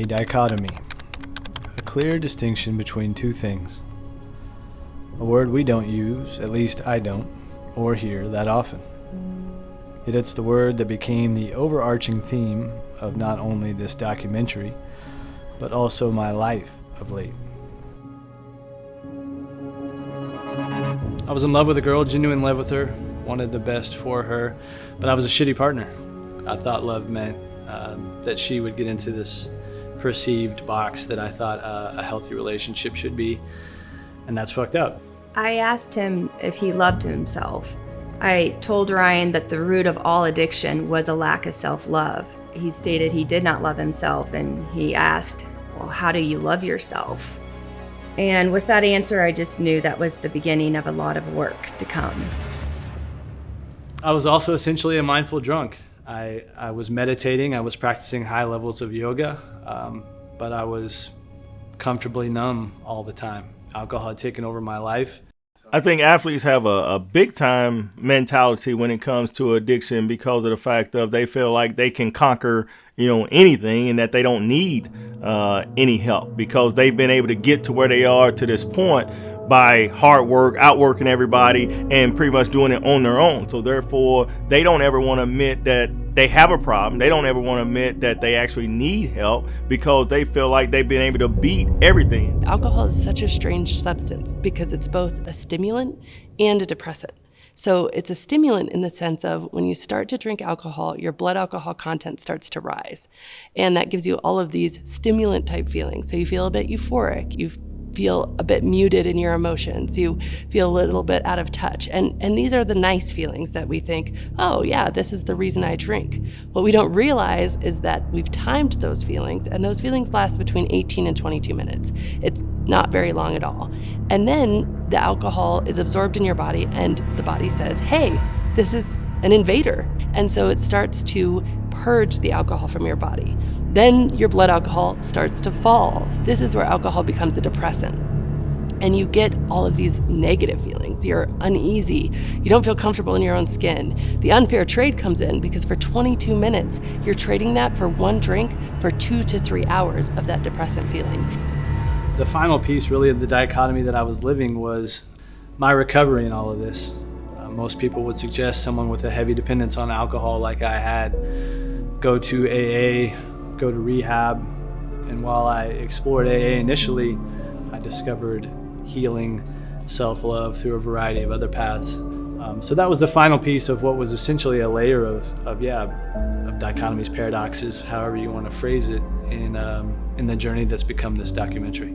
A dichotomy, a clear distinction between two things. A word we don't use, at least I don't, or hear that often. Yet it's the word that became the overarching theme of not only this documentary, but also my life of late. I was in love with a girl, genuine in love with her, wanted the best for her, but I was a shitty partner. I thought love meant that she would get into this perceived box that I thought a healthy relationship should be, and that's fucked up. I asked him if he loved himself. I told Ryan that the root of all addiction was a lack of self-love. He stated he did not love himself, and he asked, well, how do you love yourself? And with that answer, I just knew that was the beginning of a lot of work to come. I was also essentially a mindful drunk. I was meditating, I was practicing high levels of yoga, but I was comfortably numb all the time. Alcohol had taken over my life. I think athletes have a big time mentality when it comes to addiction because of the fact of they feel like they can conquer, anything, and that they don't need any help because they've been able to get to where they are to this point by hard work, outworking everybody, and pretty much doing it on their own. So therefore, they don't ever want to admit that they have a problem. They don't ever want to admit that they actually need help because they feel like they've been able to beat everything. Alcohol is such a strange substance because it's both a stimulant and a depressant. So it's a stimulant in the sense of when you start to drink alcohol, your blood alcohol content starts to rise. And that gives you all of these stimulant type feelings. So you feel a bit euphoric, you feel a bit muted in your emotions, you feel a little bit out of touch. And these are the nice feelings that we think, oh yeah, this is the reason I drink. What we don't realize is that we've timed those feelings, and those feelings last between 18 and 22 minutes. It's not very long at all. And then the alcohol is absorbed in your body, and the body says, hey, this is an invader. And so it starts to purge the alcohol from your body. Then your blood alcohol starts to fall. This is where alcohol becomes a depressant. And you get all of these negative feelings. You're uneasy. You don't feel comfortable in your own skin. The unfair trade comes in because for 22 minutes, you're trading that for one drink for 2 to 3 hours of that depressant feeling. The final piece really of the dichotomy that I was living was my recovery in all of this. Most people would suggest someone with a heavy dependence on alcohol like I had go to AA, go to rehab. And while I explored AA initially, I discovered healing, self-love through a variety of other paths. So that was the final piece of what was essentially a layer of dichotomies, paradoxes, however you want to phrase it, in the journey that's become this documentary.